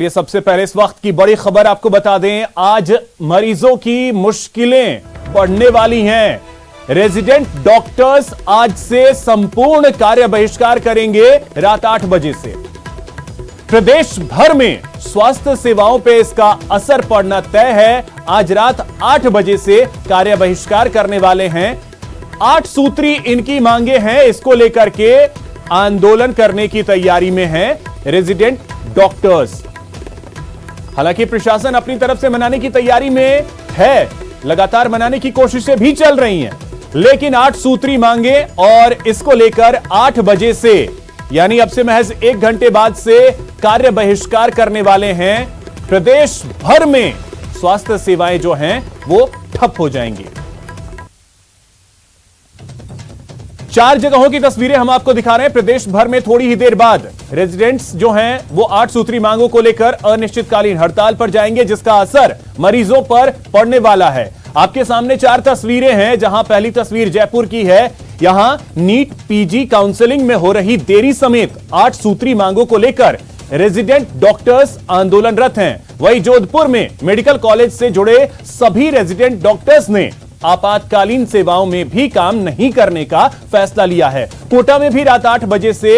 ये सबसे पहले इस वक्त की बड़ी खबर आपको बता दें, आज मरीजों की मुश्किलें बढ़ने वाली हैं। रेजिडेंट डॉक्टर्स आज से संपूर्ण कार्य बहिष्कार करेंगे रात 8 बजे से। प्रदेश भर में स्वास्थ्य सेवाओं पे इसका असर पड़ना तय है। आज रात 8 बजे से कार्य बहिष्कार करने वाले हैं। 8 सूत्री इनकी मांगे हैं, इसको लेकर के आंदोलन करने की तैयारी में है रेजिडेंट डॉक्टर्स। हालांकि प्रशासन अपनी तरफ से मनाने की तैयारी में है, लगातार मनाने की कोशिशें भी चल रही हैं, लेकिन 8 सूत्री मांगे और इसको लेकर 8 बजे से यानी अब से महज 1 घंटे बाद से कार्य बहिष्कार करने वाले हैं। प्रदेश भर में स्वास्थ्य सेवाएं जो हैं वो ठप हो जाएंगी। 4 जगहों की तस्वीरें हम आपको दिखा रहे हैं। प्रदेश भर में थोड़ी ही देर बाद रेजिडेंट्स जो हैं वो 8 सूत्री मांगों को लेकर अनिश्चितकालीन हड़ताल पर जाएंगे, जिसका असर मरीजों पर पड़ने वाला है। आपके सामने 4 तस्वीरें हैं, जहां पहली तस्वीर जयपुर की है। यहां नीट पीजी काउंसलिंग में हो रही देरी समेत 8 सूत्री मांगों को लेकर रेजिडेंट डॉक्टर्स आंदोलनरत हैं। वहीं जोधपुर में मेडिकल कॉलेज से जुड़े सभी रेजिडेंट डॉक्टर्स ने आपातकालीन सेवाओं में भी काम नहीं करने का फैसला लिया है। कोटा में भी रात 8 बजे से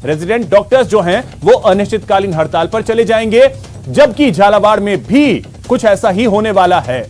रेजिडेंट डॉक्टर्स जो हैं वो अनिश्चितकालीन हड़ताल पर चले जाएंगे, जबकि झालावाड़ में भी कुछ ऐसा ही होने वाला है।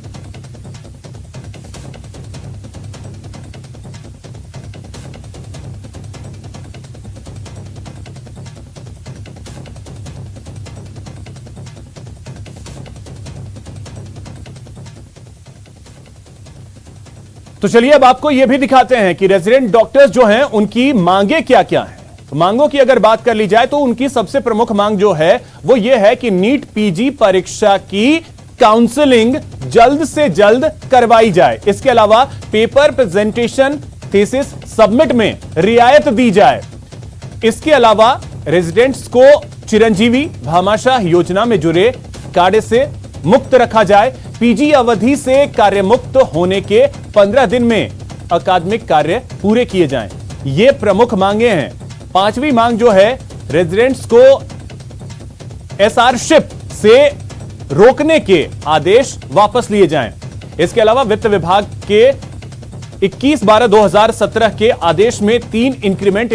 तो चलिए अब आपको यह भी दिखाते हैं कि रेजिडेंट डॉक्टर्स जो हैं उनकी मांगे क्या क्या हैं। तो मांगों की अगर बात कर ली जाए तो उनकी सबसे प्रमुख मांग जो है वो यह है कि नीट पीजी परीक्षा की काउंसलिंग जल्द से जल्द करवाई जाए। इसके अलावा पेपर प्रेजेंटेशन थीसिस सबमिट में रियायत दी जाए। इसके अलावा रेजिडेंट्स को चिरंजीवी भामाशाह योजना में जुड़े कार्ड से मुक्त रखा जाए। पीजी अवधि से कार्य मुक्त होने के 15 दिन में अकादमिक कार्य पूरे किए जाएं। ये प्रमुख मांगे हैं। 5वीं मांग जो है, रेजिडेंट्स को एसआरशिप से रोकने के आदेश वापस लिए जाएं। इसके अलावा वित्त विभाग के 21/12/2017 के आदेश में 3 इंक्रीमेंट,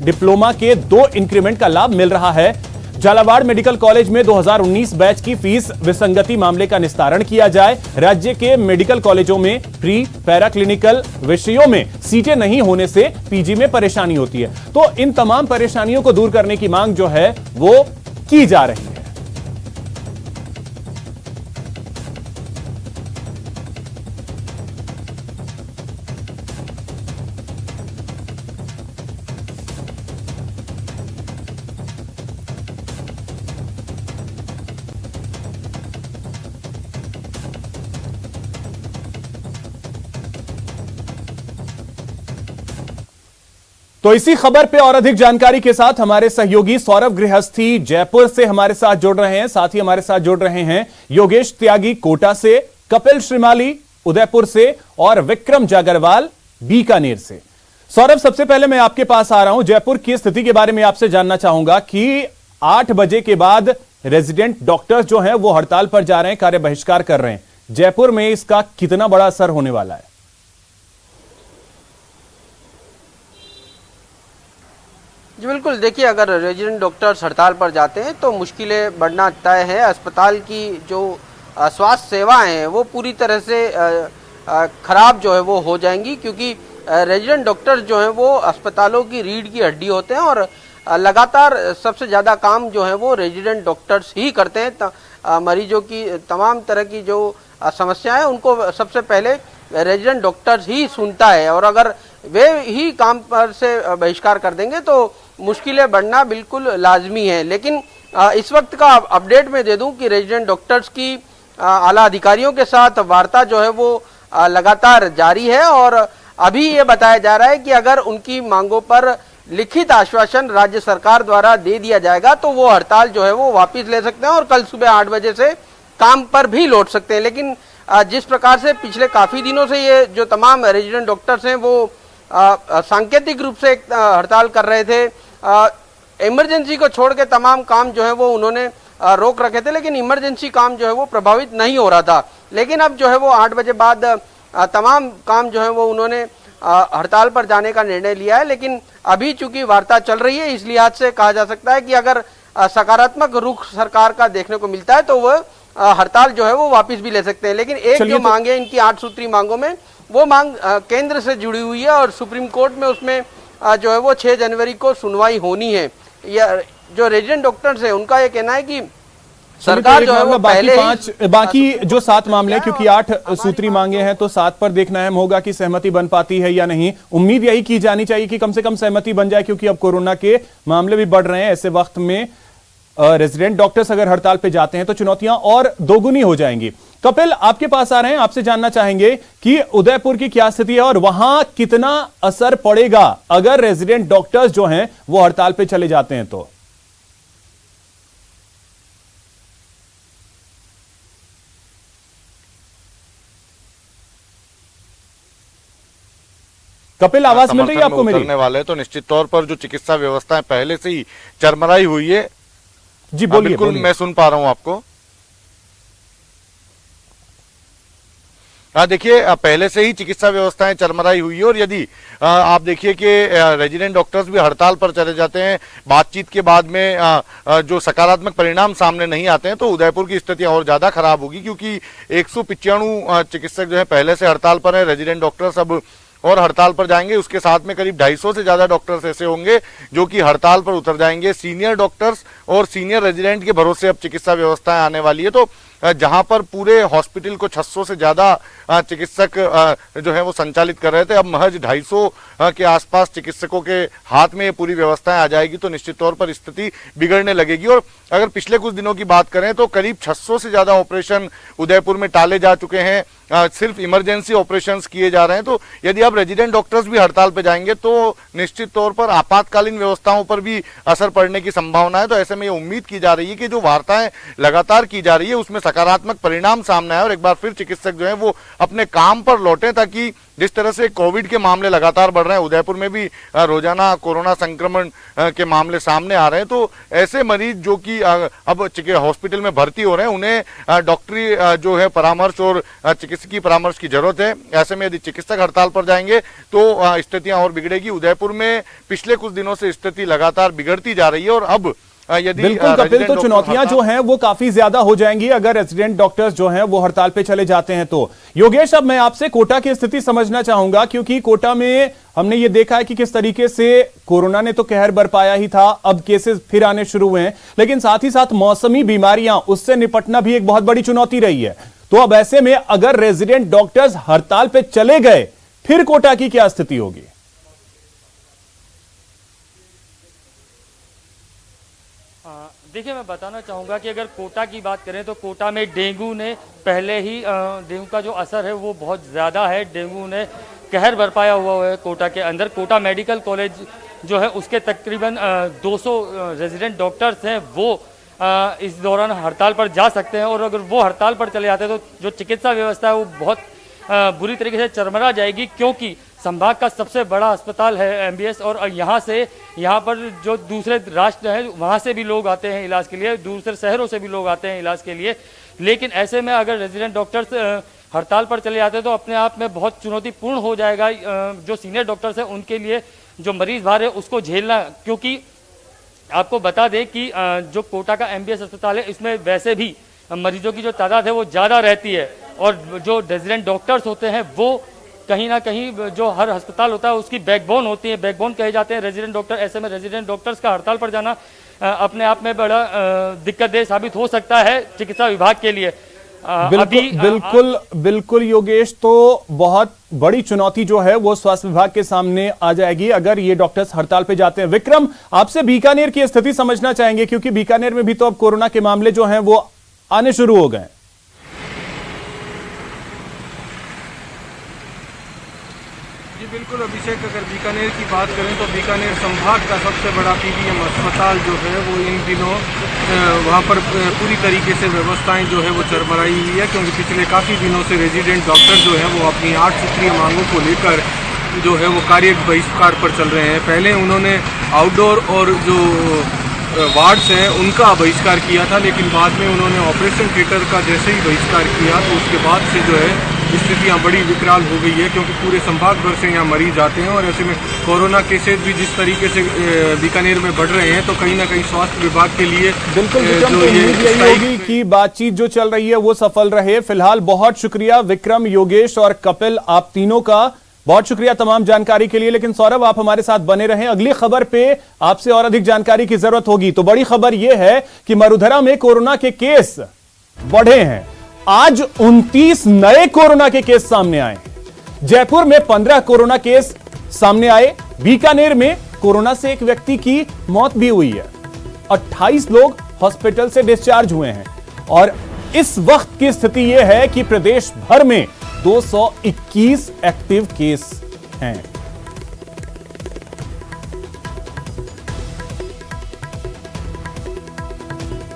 डिप्लोमा के 2 इंक्रीमेंट का लाभ मिल रहा है। झालावाड़ मेडिकल कॉलेज में 2019 बैच की फीस विसंगति मामले का निस्तारण किया जाए। राज्य के मेडिकल कॉलेजों में प्री पैरा क्लिनिकल विषयों में सीटें नहीं होने से पीजी में परेशानी होती है। तो इन तमाम परेशानियों को दूर करने की मांग जो है वो की जा रही है। तो इसी खबर पे और अधिक जानकारी के साथ हमारे सहयोगी सौरभ गृहस्थी जयपुर से हमारे साथ जुड़ रहे हैं। साथ ही हमारे साथ जुड़ रहे हैं योगेश त्यागी कोटा से, कपिल श्रीमाली उदयपुर से और विक्रम जागरवाल बीकानेर से। सौरभ, सबसे पहले मैं आपके पास आ रहा हूं। जयपुर की स्थिति के बारे में आपसे जानना चाहूंगा कि 8 बजे के बाद रेजिडेंट डॉक्टर्स जो हैं वो हड़ताल पर जा रहे हैं, कार्य बहिष्कार कर रहे हैं। जयपुर में इसका कितना बड़ा असर होने वाला है? जी बिल्कुल, देखिए, अगर रेजिडेंट डॉक्टर्स हड़ताल पर जाते हैं तो मुश्किलें बढ़ना तय है। अस्पताल की जो स्वास्थ्य सेवाएं हैं वो पूरी तरह से खराब जो है वो हो जाएंगी, क्योंकि रेजिडेंट डॉक्टर्स जो हैं वो अस्पतालों की रीढ़ की हड्डी होते हैं और लगातार सबसे ज़्यादा काम जो है वो रेजिडेंट डॉक्टर्स ही करते हैं। मरीजों की तमाम तरह की जो समस्याएं उनको सबसे पहले रेजिडेंट डॉक्टर्स ही सुनता है, और अगर वे ही काम पर से बहिष्कार कर देंगे तो मुश्किलें बढ़ना बिल्कुल लाजमी है। लेकिन इस वक्त का अपडेट मैं दे दूं कि रेजिडेंट डॉक्टर्स की आला अधिकारियों के साथ वार्ता जो है वो लगातार जारी है, और अभी ये बताया जा रहा है कि अगर उनकी मांगों पर लिखित आश्वासन राज्य सरकार द्वारा दे दिया जाएगा तो वो हड़ताल जो है वो वापस ले सकते हैं और कल सुबह 8 बजे से काम पर भी लौट सकते हैं। लेकिन जिस प्रकार से पिछले काफ़ी दिनों से ये जो तमाम रेजिडेंट डॉक्टर्स हैं वो सांकेतिक रूप से हड़ताल कर रहे थे, इमरजेंसी को छोड़ के तमाम काम जो है वो उन्होंने रोक रखे थे, लेकिन इमरजेंसी काम जो है वो प्रभावित नहीं हो रहा था। लेकिन अब जो है वो 8 बजे बाद तमाम काम जो है वो उन्होंने हड़ताल पर जाने का निर्णय लिया है। लेकिन अभी चूंकि वार्ता चल रही है, इस लिहाज से कहा जा सकता है कि अगर सकारात्मक रुख सरकार का देखने को मिलता है तो वह हड़ताल जो है वो वापस भी ले सकते हैं। लेकिन एक जो मांग है इनकी 8 सूत्री मांगों में, वो मांग केंद्र से जुड़ी हुई है और सुप्रीम कोर्ट में उसमें जो है वो 6 जनवरी को सुनवाई होनी है। या जो रेजिडेंट डॉक्टर्स है उनका ये कहना है कि सरकार जो है वो पहले बाकी जो 7 मामले हैं, क्योंकि 8 सूत्री मांगे हैं तो 7 पर देखना अहम होगा कि सहमति बन पाती है या नहीं। उम्मीद यही की जानी चाहिए कि कम से कम सहमति बन जाए, क्योंकि अब कोरोना के मामले भी बढ़ रहे हैं। ऐसे वक्त में रेजिडेंट डॉक्टर्स अगर हड़ताल पे जाते हैं तो चुनौतियां और दोगुनी हो जाएंगी। कपिल, आपके पास आ रहे हैं, आपसे जानना चाहेंगे कि उदयपुर की क्या स्थिति है और वहां कितना असर पड़ेगा अगर रेजिडेंट डॉक्टर्स जो हैं वो हड़ताल पे चले जाते हैं तो। कपिल, आवाज मिल रही है आपको मेरी? उतरने वाले तो निश्चित तौर पर जो चिकित्सा व्यवस्था पहले से ही चरमराई हुई है। जी बोलिए। बिल्कुल मैं सुन पा रहा हूं आपको। देखिए, पहले से ही चिकित्सा व्यवस्थाएं चरमराई हुई है और यदि आप देखिए कि रेजिडेंट डॉक्टर्स भी हड़ताल पर चले जाते हैं, बातचीत के बाद में जो सकारात्मक परिणाम सामने नहीं आते हैं, तो उदयपुर की स्थिति और ज्यादा खराब होगी, क्योंकि 195 चिकित्सक जो है पहले से हड़ताल पर है। रेजिडेंट डॉक्टर्स अब और हड़ताल पर जाएंगे। उसके साथ में करीब 250 से ज्यादा डॉक्टर्स ऐसे होंगे जो कि हड़ताल पर उतर जाएंगे। सीनियर डॉक्टर्स और सीनियर रेजिडेंट के भरोसे अब चिकित्सा व्यवस्थाएं आने वाली है। तो जहां पर पूरे हॉस्पिटल को 600 से ज्यादा चिकित्सक जो है वो संचालित कर रहे थे, अब महज 250 के आसपास चिकित्सकों के हाथ में ये पूरी व्यवस्थाएं आ जाएगी तो निश्चित तौर पर स्थिति बिगड़ने लगेगी। और अगर पिछले कुछ दिनों की बात करें तो करीब 600 से ज्यादा ऑपरेशन उदयपुर में टाले जा चुके हैं, सिर्फ इमरजेंसी ऑपरेशंस किए जा रहे हैं। तो यदि अब रेजिडेंट डॉक्टर्स भी हड़ताल पे जाएंगे तो निश्चित तौर पर आपातकालीन व्यवस्थाओं पर भी असर पड़ने की संभावना है। तो ऐसे में ये उम्मीद की जा रही है कि जो वार्ताएं लगातार की जा रही है उसमें सकारात्मक परिणाम सामने आए और एक बार फिर चिकित्सक जो है वो अपने काम पर लौटे, ताकि जिस तरह से कोविड के मामले लगातार बढ़ रहे हैं, उदयपुर में भी रोजाना कोरोना संक्रमण के मामले सामने आ रहे हैं, तो ऐसे मरीज जो कि अब हॉस्पिटल में भर्ती हो रहे हैं उन्हें डॉक्टरी जो है परामर्श और चिकित्सकीय परामर्श की जरूरत है। ऐसे में यदि चिकित्सक हड़ताल पर जाएंगे तो स्थितियां और बिगड़ेगी। उदयपुर में पिछले कुछ दिनों से स्थिति लगातार बिगड़ती जा रही है और अब यदि बिल्कुल कपिल, तो चुनौतियां जो हैं वो काफी ज्यादा हो जाएंगी अगर रेजिडेंट डॉक्टर्स जो हैं वो हड़ताल पे चले जाते हैं तो। योगेश, अब मैं आपसे कोटा की स्थिति समझना चाहूंगा, क्योंकि कोटा में हमने ये देखा है कि किस तरीके से कोरोना ने तो कहर बरपाया ही था, अब केसेस फिर आने शुरू हुए हैं, लेकिन साथ ही साथ मौसमी बीमारियां, उससे निपटना भी एक बहुत बड़ी चुनौती रही है। तो अब ऐसे में अगर रेजिडेंट डॉक्टर्स हड़ताल पे चले गए फिर कोटा की क्या स्थिति होगी? देखिए, मैं बताना चाहूँगा कि अगर कोटा की बात करें तो कोटा में डेंगू ने पहले ही डेंगू का जो असर है वो बहुत ज़्यादा है। डेंगू ने कहर बरपाया हुआ है कोटा के अंदर। कोटा मेडिकल कॉलेज जो है उसके तकरीबन 200 रेजिडेंट डॉक्टर्स हैं, वो इस दौरान हड़ताल पर जा सकते हैं और अगर वो हड़ताल पर चले जाते हैं तो जो चिकित्सा व्यवस्था है वो बहुत बुरी तरीके से चरमरा जाएगी, क्योंकि संभाग का सबसे बड़ा अस्पताल है एमबीएस और यहाँ पर जो दूसरे राष्ट्र हैं वहाँ से भी लोग आते हैं इलाज के लिए, दूसरे शहरों से भी लोग आते हैं इलाज के लिए। लेकिन ऐसे में अगर रेजिडेंट डॉक्टर्स हड़ताल पर चले जाते हैं तो अपने आप में बहुत चुनौतीपूर्ण हो जाएगा जो सीनियर डॉक्टर्स हैं उनके लिए, जो मरीज भार है उसको झेलना। क्योंकि आपको बता दें कि जो कोटा का एमबीएस अस्पताल है इसमें वैसे भी मरीजों की जो तादाद है वो ज़्यादा रहती है और जो रेजिडेंट डॉक्टर्स होते हैं वो कहीं ना कहीं जो हर अस्पताल होता है उसकी बैकबोन होती है, बैकबोन कहे जाते हैं रेजिडेंट डॉक्टर। ऐसे में रेजिडेंट डॉक्टर्स का हड़ताल पर जाना अपने आप में बड़ा दिक्कतदेह साबित हो सकता है चिकित्सा विभाग के लिए। बिल्कुल योगेश, तो बहुत बड़ी चुनौती जो है वो स्वास्थ्य विभाग के सामने आ जाएगी अगर ये डॉक्टर्स हड़ताल पे जाते हैं। विक्रम, आपसे बीकानेर की स्थिति समझना चाहेंगे, क्योंकि बीकानेर में भी तो अब कोरोना के मामले जो हैं वो आने शुरू हो गए। जी बिल्कुल अभिषेक, अगर बीकानेर की बात करें तो बीकानेर संभाग का सबसे बड़ा पीबीएम अस्पताल जो है वो इन दिनों वहाँ पर पूरी तरीके से व्यवस्थाएं जो है वो चरमराई हुई है, क्योंकि पिछले काफ़ी दिनों से रेजिडेंट डॉक्टर जो है वो अपनी 8 सूत्रीय मांगों को लेकर जो है वो कार्य बहिष्कार पर चल रहे हैं। पहले उन्होंने आउटडोर और जो वार्ड्स हैं उनका बहिष्कार किया था, लेकिन बाद में उन्होंने ऑपरेशन थिएटर का जैसे ही बहिष्कार किया तो उसके बाद से जो है स्थितियाँ बड़ी विकराल हो गई है, क्योंकि पूरे संभाग भर से यहाँ मरीज आते हैं और ऐसे में कोरोना केसेस भी जिस तरीके से बीकानेर में बढ़ रहे हैं तो कहीं ना कहीं स्वास्थ्य विभाग के लिए बिल्कुल विक्रम, तो उम्मीद यही होगी कि बातचीत जो चल रही है वो सफल रहे। फिलहाल बहुत शुक्रिया विक्रम, योगेश और कपिल, आप तीनों का बहुत शुक्रिया तमाम जानकारी के लिए। लेकिन सौरभ, आप हमारे साथ बने रहें, अगली खबर पे आपसे और अधिक जानकारी की जरूरत होगी। तो बड़ी खबर यह है कि मरुधरा में कोरोना के केस बढ़े हैं। आज 29 नए कोरोना के केस सामने आए। जयपुर में 15 कोरोना केस सामने आए। बीकानेर में कोरोना से एक व्यक्ति की मौत भी हुई है। 28 लोग हॉस्पिटल से डिस्चार्ज हुए हैं और इस वक्त की स्थिति यह है कि प्रदेश भर में 221 एक्टिव केस हैं।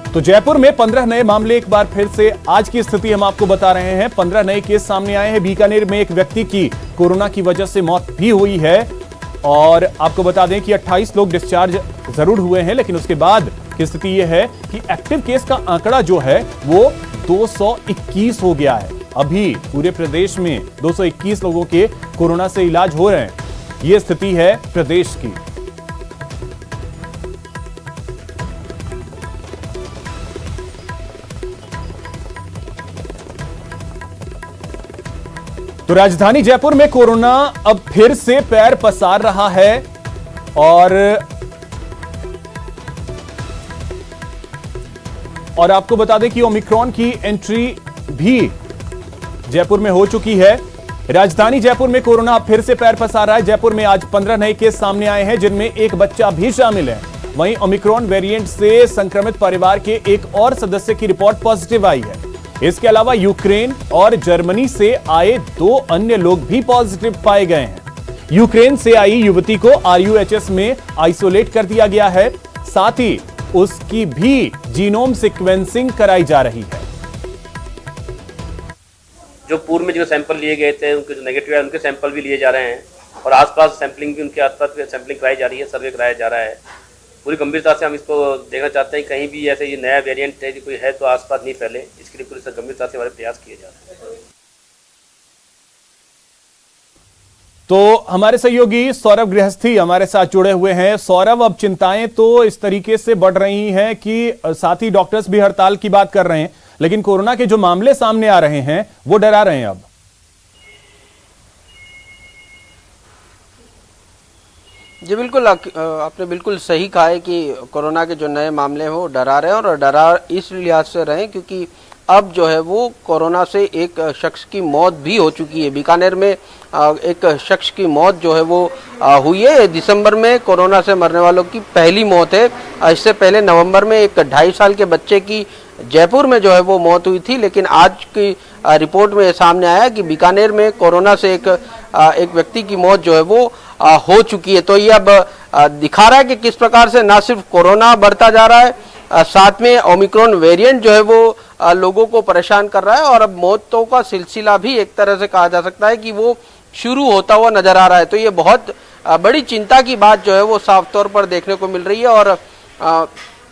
तो जयपुर में 15 नए मामले, एक बार फिर से आज की स्थिति हम आपको बता रहे हैं। 15 नए केस सामने आए हैं। बीकानेर में एक व्यक्ति की कोरोना की वजह से मौत भी हुई है और आपको बता दें कि 28 लोग डिस्चार्ज जरूर हुए हैं, लेकिन उसके बाद की स्थिति यह है कि एक्टिव केस का आंकड़ा जो है वो 221 हो गया है। अभी पूरे प्रदेश में 221 लोगों के कोरोना से इलाज हो रहे हैं। यह स्थिति है प्रदेश की। तो राजधानी जयपुर में कोरोना अब फिर से पैर पसार रहा है और आपको बता दें कि ओमिक्रॉन की एंट्री भी जयपुर में हो चुकी है। राजधानी जयपुर में कोरोना अब फिर से पैर पसार रहा है। जयपुर में आज 15 नए केस सामने आए हैं, जिनमें एक बच्चा भी शामिल है। वहीं ओमिक्रॉन वेरिएंट से संक्रमित परिवार के एक और सदस्य की रिपोर्ट पॉजिटिव आई है। इसके अलावा यूक्रेन और जर्मनी से आए 2 अन्य लोग भी पॉजिटिव पाए गए हैं। यूक्रेन से आई युवती को RUHS में आइसोलेट कर दिया गया है। साथ ही उसकी भी जीनोम सीक्वेंसिंग कराई जा रही है। जो पूर्व में जो सैंपल लिए गए थे उनके जो नेगेटिव है उनके सैंपल भी लिए जा रहे हैं और आसपास सैंपलिंग भी उनके आसपास सैंपलिंग कराई जा रही है, सर्वे कराया जा रहा है। पूरी गंभीरता से हम इसको देखना चाहते हैं, कहीं भी ऐसे ये नया वेरिएंट है कोई है तो आसपास नहीं फैले, इसके लिए पूरी गंभीरता से हमारे प्रयास किए जा रहे हैं। तो हमारे सहयोगी सौरभ गृहस्थी हमारे साथ जुड़े हुए हैं। सौरभ, अब चिंताएं तो इस तरीके से बढ़ रही हैं कि साथ ही डॉक्टर्स भी हड़ताल की बात कर रहे हैं, लेकिन कोरोना के जो मामले सामने आ रहे हैं वो डरा रहे हैं। अब जी बिल्कुल, आपने बिल्कुल सही कहा है कि कोरोना के जो नए मामले हैं वो डरा रहे हैं और डरा इस लिहाज से रहे क्योंकि अब जो है वो कोरोना से एक शख्स की मौत भी हो चुकी है। बीकानेर में एक शख्स की मौत जो है वो हुई है। दिसंबर में कोरोना से मरने वालों की पहली मौत है। इससे पहले नवंबर में एक 2.5 साल के बच्चे की जयपुर में जो है वो मौत हुई थी, लेकिन आज की रिपोर्ट में सामने आया कि बीकानेर में कोरोना से एक व्यक्ति की मौत जो है वो हो चुकी है। तो ये अब दिखा रहा है कि किस प्रकार से ना सिर्फ कोरोना बढ़ता जा रहा है, साथ में ओमिक्रॉन वेरिएंट जो है वो लोगों को परेशान कर रहा है और अब मौतों का सिलसिला भी एक तरह से कहा जा सकता है कि वो शुरू होता हुआ नजर आ रहा है। तो ये बहुत बड़ी चिंता की बात जो है वो साफ तौर पर देखने को मिल रही है और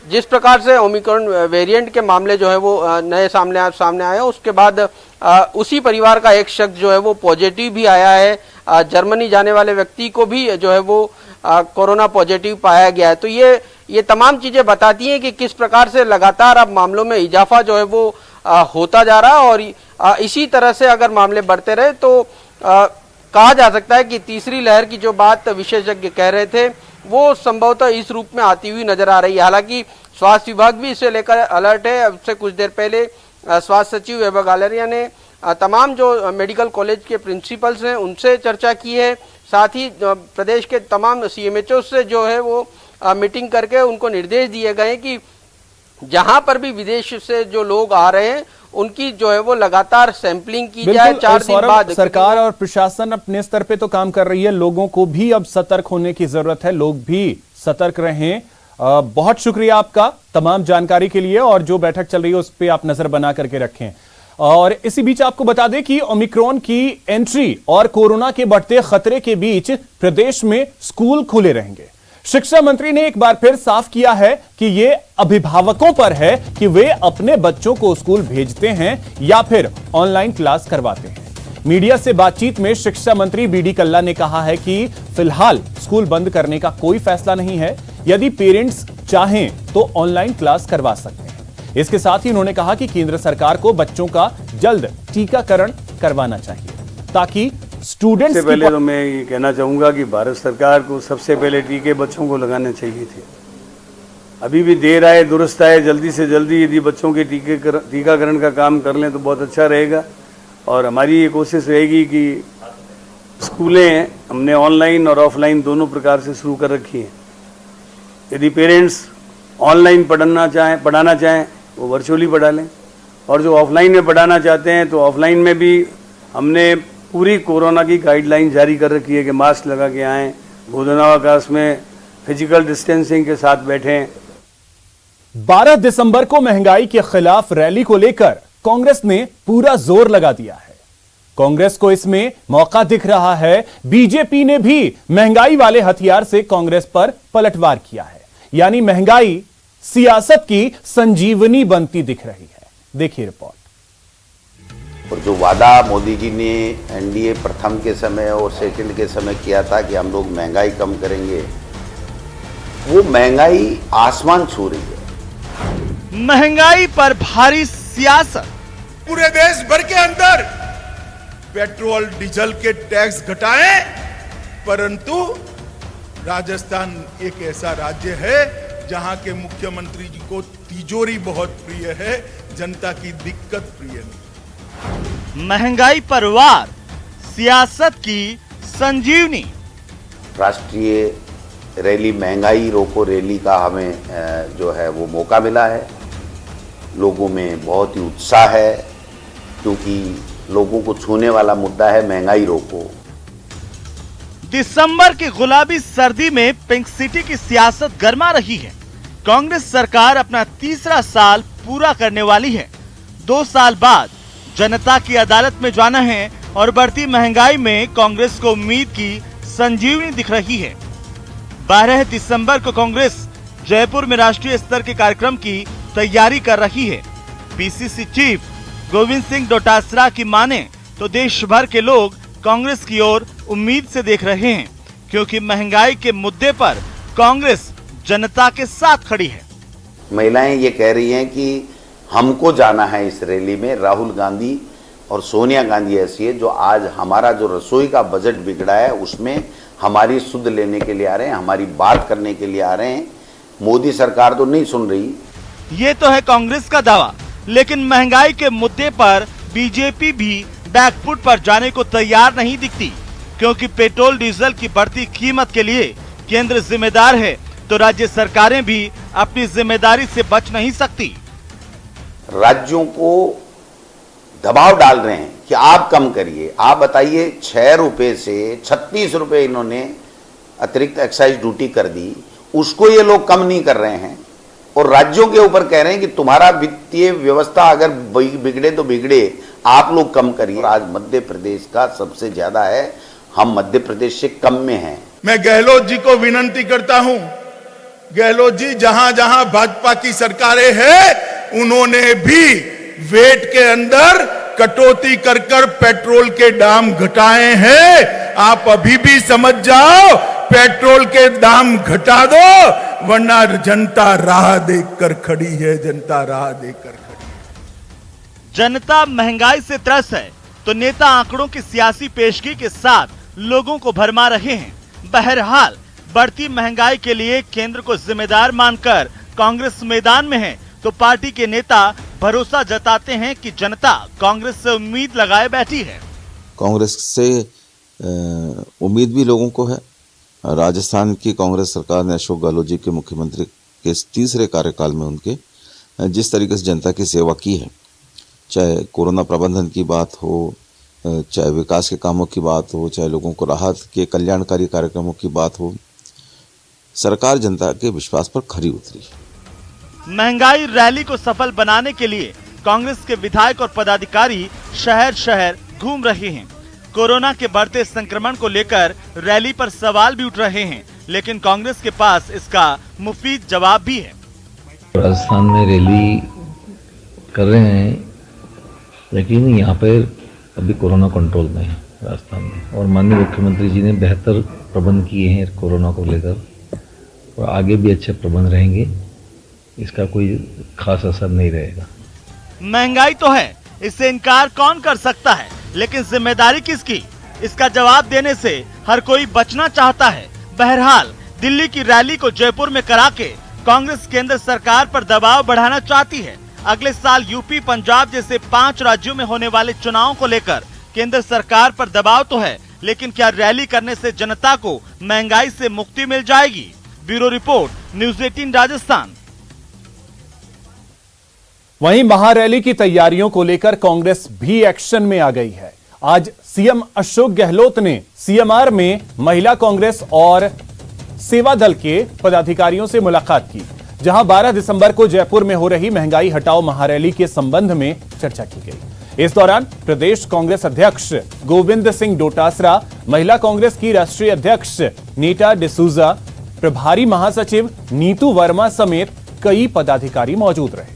जिस प्रकार से ओमिक्रॉन वेरिएंट के मामले जो है वो नए सामने आए, उसके बाद उसी परिवार का एक शख्स जो है वो पॉजिटिव भी आया है। जर्मनी जाने वाले व्यक्ति को भी जो है वो कोरोना पॉजिटिव पाया गया है। तो ये तमाम चीजें बताती हैं कि किस प्रकार से लगातार अब मामलों में इजाफा जो है वो होता जा रहा है और इसी तरह से अगर मामले बढ़ते रहे तो कहा जा सकता है कि तीसरी लहर की जो बात विशेषज्ञ कह रहे थे वो संभवतः इस रूप में आती हुई नजर आ रही है। हालांकि स्वास्थ्य विभाग भी इसे लेकर अलर्ट है। अब से कुछ देर पहले स्वास्थ्य सचिव वैभव गालरिया ने तमाम जो मेडिकल कॉलेज के प्रिंसिपल्स हैं उनसे चर्चा की है। साथ ही प्रदेश के तमाम CMHO से जो है वो मीटिंग करके उनको निर्देश दिए गए कि जहां पर भी विदेश से जो लोग आ रहे हैं उनकी जो है वो लगातार सैंपलिंग की जाए। 4 दिन बाद सरकार और प्रशासन अपने स्तर पे तो काम कर रही है, लोगों को भी अब सतर्क होने की जरूरत है, लोग भी सतर्क रहें। बहुत शुक्रिया आपका तमाम जानकारी के लिए और जो बैठक चल रही है उस पर आप नजर बना करके रखें। और इसी बीच आपको बता दें कि ओमिक्रॉन की एंट्री और कोरोना के बढ़ते खतरे के बीच प्रदेश में स्कूल खुले रहेंगे। शिक्षा मंत्री ने एक बार फिर साफ किया है कि यह अभिभावकों पर है कि वे अपने बच्चों को स्कूल भेजते हैं या फिर ऑनलाइन क्लास करवाते हैं। मीडिया से बातचीत में शिक्षा मंत्री बीडी कल्ला ने कहा है कि फिलहाल स्कूल बंद करने का कोई फैसला नहीं है। यदि पेरेंट्स चाहें तो ऑनलाइन क्लास करवा सकते हैं। इसके साथ ही उन्होंने कहा कि केंद्र सरकार को बच्चों का जल्द टीकाकरण करवाना चाहिए ताकि स्टूडेंट्स सबसे पहले तो मैं ये कहना चाहूँगा कि भारत सरकार को सबसे पहले टीके बच्चों को लगाने चाहिए थे। अभी भी देर आए दुरुस्त आए, जल्दी से जल्दी यदि बच्चों के टीकाकरण का काम कर लें तो बहुत अच्छा रहेगा। और हमारी ये कोशिश रहेगी कि स्कूलें हमने ऑनलाइन और ऑफलाइन दोनों प्रकार से शुरू कर रखी हैं। यदि पेरेंट्स ऑनलाइन पढ़ाना चाहें वो वर्चुअली पढ़ा लें, और जो ऑफलाइन में पढ़ाना चाहते हैं तो ऑफलाइन में भी हमने पूरी कोरोना की गाइडलाइन जारी कर रखी है कि मास्क लगा के आएँ, भोजनावकाश में फिजिकल डिस्टेंसिंग के साथ बैठें। 12 दिसंबर को महंगाई के खिलाफ रैली को लेकर कांग्रेस ने पूरा जोर लगा दिया है। कांग्रेस को इसमें मौका दिख रहा है। बीजेपी ने भी महंगाई वाले हथियार से कांग्रेस पर पलटवार किया है, यानी महंगाई सियासत की संजीवनी बनती दिख रही है। देखिए रिपोर्ट। और जो वादा मोदी जी ने एनडीए प्रथम के समय और सेकंड के समय किया था कि हम लोग महंगाई कम करेंगे, वो महंगाई आसमान छू रही है। महंगाई पर भारी सियासत। पूरे देश भर के अंदर पेट्रोल डीजल के टैक्स घटाएं, परंतु राजस्थान एक ऐसा राज्य है जहां के मुख्यमंत्री जी को तिजोरी बहुत प्रिय है, जनता की दिक्कत प्रिय नहीं। महंगाई पर वार, सियासत की संजीवनी। राष्ट्रीय रैली महंगाई रोको रैली का हमें जो है वो मौका मिला है। लोगों में बहुत ही उत्साह है, क्योंकि लोगों को छूने वाला मुद्दा है महंगाई रोको। दिसंबर की गुलाबी सर्दी में पिंक सिटी की सियासत गर्मा रही है। कांग्रेस सरकार अपना तीसरा साल पूरा करने वाली है। 2 साल बाद जनता की अदालत में जाना है और बढ़ती महंगाई में कांग्रेस को उम्मीद की संजीवनी दिख रही है। 12 दिसंबर को कांग्रेस जयपुर में राष्ट्रीय स्तर के कार्यक्रम की तैयारी कर रही है। पीसीसी चीफ गोविंद सिंह डोटासरा की माने तो देश भर के लोग कांग्रेस की ओर उम्मीद से देख रहे हैं, क्योंकि महंगाई के मुद्दे पर कांग्रेस जनता के साथ खड़ी है। महिलाएं ये कह रही हैं कि हमको जाना है इस रैली में। राहुल गांधी और सोनिया गांधी ऐसी है जो आज हमारा जो रसोई का बजट बिगड़ा है उसमें हमारी सुध लेने के लिए आ रहे हैं, हमारी बात करने के लिए आ रहे हैं। मोदी सरकार तो नहीं सुन रही। ये तो है कांग्रेस का दावा, लेकिन महंगाई के मुद्दे पर बीजेपी भी बैकफुट पर जाने को तैयार नहीं दिखती, क्योंकि पेट्रोल डीजल की बढ़ती कीमत के लिए केंद्र जिम्मेदार है तो राज्य सरकारें भी अपनी जिम्मेदारी से बच नहीं सकती। राज्यों को दबाव डाल रहे हैं कि आप कम करिए। आप बताइए, 6 रुपए से 36 रुपए इन्होंने अतिरिक्त एक्साइज ड्यूटी कर दी, उसको ये लोग कम नहीं कर रहे हैं और राज्यों के ऊपर कह रहे हैं कि तुम्हारा वित्तीय व्यवस्था अगर बिगड़े तो बिगड़े, आप लोग कम करिए। आज मध्य प्रदेश का सबसे ज्यादा है, हम मध्य प्रदेश से कम में हैं। मैं गहलोत जी को विनती करता हूं, गहलोत जी जहां जहां भाजपा की सरकारें हैं उन्होंने भी वेट के अंदर कटौती कर कर पेट्रोल के दाम घटाए हैं। आप अभी भी समझ जाओ, पेट्रोल के दाम घटा दो, वरना जनता राह देखकर खड़ी है, जनता राह देखकर खड़ी है। जनता महंगाई से त्रस्त है तो नेता आंकड़ों की सियासी पेशगी के साथ लोगों को भरमा रहे हैं। बहरहाल बढ़ती महंगाई के लिए केंद्र को जिम्मेदार मानकर कांग्रेस मैदान में है, तो पार्टी के नेता भरोसा जताते हैं कि जनता कांग्रेस से उम्मीद लगाए बैठी है। कांग्रेस से उम्मीद भी लोगों को है। राजस्थान की कांग्रेस सरकार ने अशोक गहलोत जी के मुख्यमंत्री के तीसरे कार्यकाल में उनके जिस तरीके से जनता की सेवा की है, चाहे कोरोना प्रबंधन की बात हो, चाहे विकास के कामों की बात हो, चाहे लोगों को राहत के कल्याणकारी कार्यक्रमों की बात हो, सरकार जनता के विश्वास पर खरी उतरी है। महंगाई रैली को सफल बनाने के लिए कांग्रेस के विधायक और पदाधिकारी शहर शहर घूम रहे हैं। कोरोना के बढ़ते संक्रमण को लेकर रैली पर सवाल भी उठ रहे हैं। लेकिन कांग्रेस के पास इसका मुफीद जवाब भी है। राजस्थान में रैली कर रहे हैं, लेकिन यहाँ पर अभी कोरोना कंट्रोल में है राजस्थान में, और माननीय मुख्यमंत्री जी ने बेहतर प्रबंध किए हैं कोरोना को लेकर, और आगे भी अच्छे प्रबंध रहेंगे, इसका कोई खास असर नहीं रहेगा। महंगाई तो है, इससे इनकार कौन कर सकता है, लेकिन जिम्मेदारी किसकी, इसका जवाब देने से हर कोई बचना चाहता है। बहरहाल दिल्ली की रैली को जयपुर में करा के कांग्रेस केंद्र सरकार पर दबाव बढ़ाना चाहती है। अगले साल यूपी, पंजाब जैसे 5 राज्यों में होने वाले चुनावों को लेकर केंद्र सरकार पर दबाव तो है, लेकिन क्या रैली करने से जनता को महंगाई से मुक्ति मिल जाएगी? Bureau report, news 18 Rajasthan. वहीं महारैली की तैयारियों को लेकर कांग्रेस भी एक्शन में आ गई है। आज सीएम अशोक गहलोत ने सीएमआर में महिला कांग्रेस और सेवा दल के पदाधिकारियों से मुलाकात की, जहां 12 दिसंबर को जयपुर में हो रही महंगाई हटाओ महारैली के संबंध में चर्चा की गई। इस दौरान प्रदेश कांग्रेस अध्यक्ष गोविंद सिंह डोटासरा, महिला कांग्रेस की राष्ट्रीय अध्यक्ष नीता डिसूजा, प्रभारी महासचिव नीतू वर्मा समेत कई पदाधिकारी मौजूद रहे।